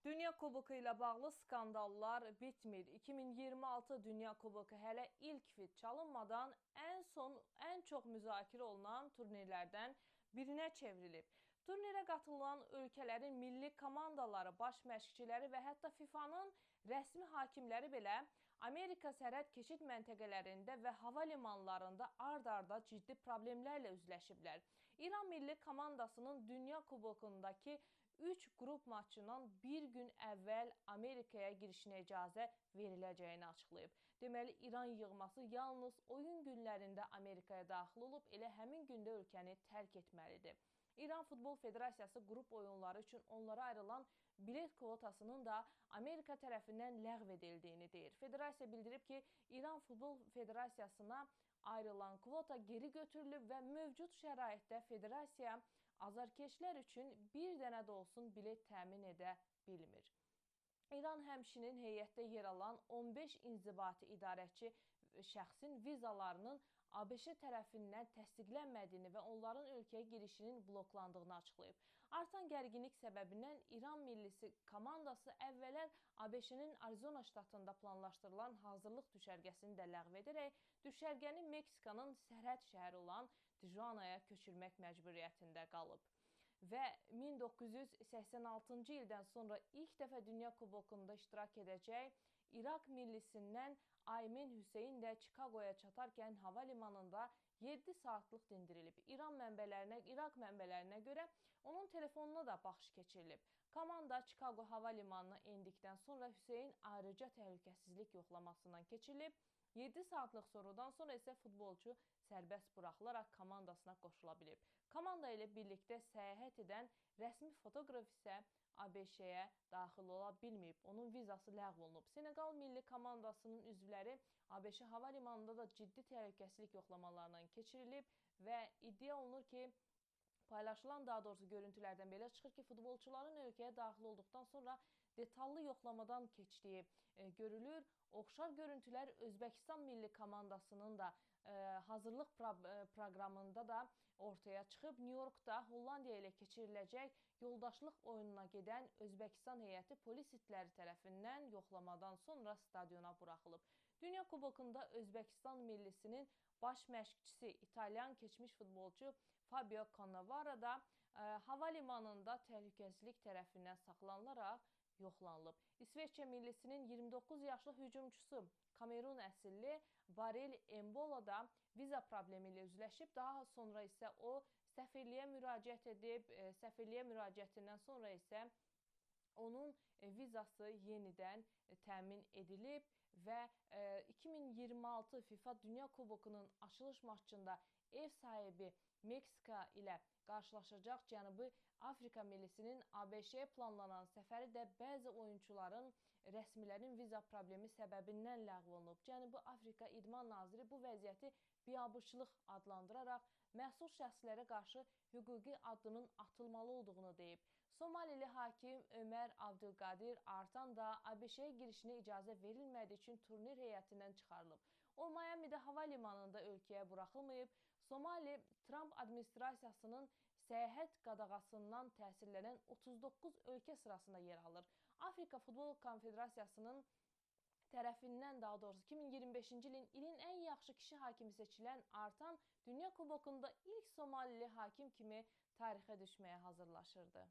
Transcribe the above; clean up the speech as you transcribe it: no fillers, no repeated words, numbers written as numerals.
Dünya Kuboku ilə bağlı skandallar bitmir. 2026 Dünya Kuboku hələ ilk fit çalınmadan ən çox müzakirə olunan turnirlərdən birinə çevrilib. Turnirə qatılan ölkələrin milli komandaları, baş məşqçiləri və hətta FIFA'nın rəsmi hakimləri belə Amerika sərhəd keçid məntəqələrində və hava limanlarında ard-arda ciddi problemlərlə üzləşiblər. İran milli komandasının Dünya Kubokundakı 3 qrup maçından bir gün əvvəl Amerikaya girişinə icazə veriləcəyini açıqlayıb. Deməli, İran yığması yalnız oyun günlərində Amerikaya daxil olub, elə həmin gündə ölkəni tərk etməlidir. İran Futbol Federasiyası qrup oyunları üçün onlara ayrılan bilet kvotasının da Amerika tərəfindən ləğv edildiyini deyir. Federasiya bildirib ki, İran Futbol Federasiyasına ayrılan kvota geri götürülüb və mövcud şəraitdə federasiya azarkeşlər üçün bir dənə də olsun bilet təmin edə bilmir. İran həmçinin heyətdə yer alan 15 inzibati idarəçi şəxsin vizalarının ABŞ tərəfindən təsdiqlənmədiyini və onların ölkəyə girişinin bloklandığını açıqlayıb. Artan gərginlik səbəbindən İran millisi komandası əvvəllər ABŞ-nin Arizona ştatında planlaşdırılan hazırlıq düşərgəsini də ləğv edərək düşərgəni Meksikanın sərhəd şəhəri olan Tijuanaya köçürmək məcburiyyətində qalıb. Və 1986-cı ildən sonra ilk dəfə Dünya Kubokunda iştirak edəcək İraq millisindən Aymen Hüseyn də Çikaqoya çatarkən hava limanında 7 saatlıq dindirilib. İraq mənbələrinə görə onun telefonuna da baxış keçirilib. Komanda Çikaqo hava limanına endikdən sonra Hüseyn ayrıca təhlükəsizlik yoxlamasından keçirilib. 7 saatlıq sorudan sonra isə futbolçu sərbəst buraxılaraq komandasına qoşula bilib. Komanda ilə birlikdə səyahət edən rəsmi fotoqraf isə ABŞ-yə daxil ola bilməyib. Onun vizası ləğv olunub. Seneqal milli komandasının üzvləri ABŞ hava limanında da ciddi təhlükəsizlik yoxlamalarından keçirilib və iddia olunur ki, paylaşılan daha doğrusu görüntülərdən belə çıxır ki, futbolçuların ölkəyə daxil olduqdan sonra detallı yoxlamadan keçdiyi görülür. Oxşar görüntülər Özbəkistan milli komandasının da hazırlıq proqramında da ortaya çıxıb. New Yorkda Hollandiya ilə keçiriləcək yoldaşlıq oyununa gedən Özbəkistan heyəti polis itləri tərəfindən yoxlamadan sonra stadiona buraxılıb. Dünya Kubokunda Özbəkistan millisinin baş məşqçisi İtalyan keçmiş futbolçu Fabio Cannavaro da hava limanında təhlükəsizlik tərəfindən saxlanılaraq yoxlanılıb. İsveçrə millisinin 29 yaşlı hücumçusu Kamerun əsilli Barel Embola da viza problemi ilə üzləşib. Daha sonra isə o səfirliyə müraciət edib. Səfirliyə müraciətindən sonra isə onun vizası yenidən təmin edilib və 2026 FIFA Dünya Kubokunun açılış maçında ev sahibi Meksika ilə qarşılaşacaq Cənubi Afrika millisinin ABŞ-yə planlanan səfəri də bəzi oyunçuların, rəsmilərin viza problemi səbəbindən ləğv olunub. Cənubi Afrika İdman naziri bu vəziyyəti biabırçılıq adlandıraraq məsul şəxslərə qarşı hüquqi addımın atılmalı olduğunu deyib. Somalili hakim Ömər Abdülqadir Artan da ABŞ-yə girişinə icazə verilmədiyi üçün turnir heyətindən çıxarılıb. O, Miami'də hava limanında ölkəyə buraxılmayıb. Somali, Trump administrasiyasının səyahət qadağasından təsirlənən 39 ölkə sırasında yer alır. Afrika Futbol Konfederasiyasının tərəfindən, daha doğrusu 2025-ci ilin ən yaxşı kişi hakimi seçilən Artan Dünya Kubokunda ilk Somalili hakim kimi tarixə düşməyə hazırlaşırdı.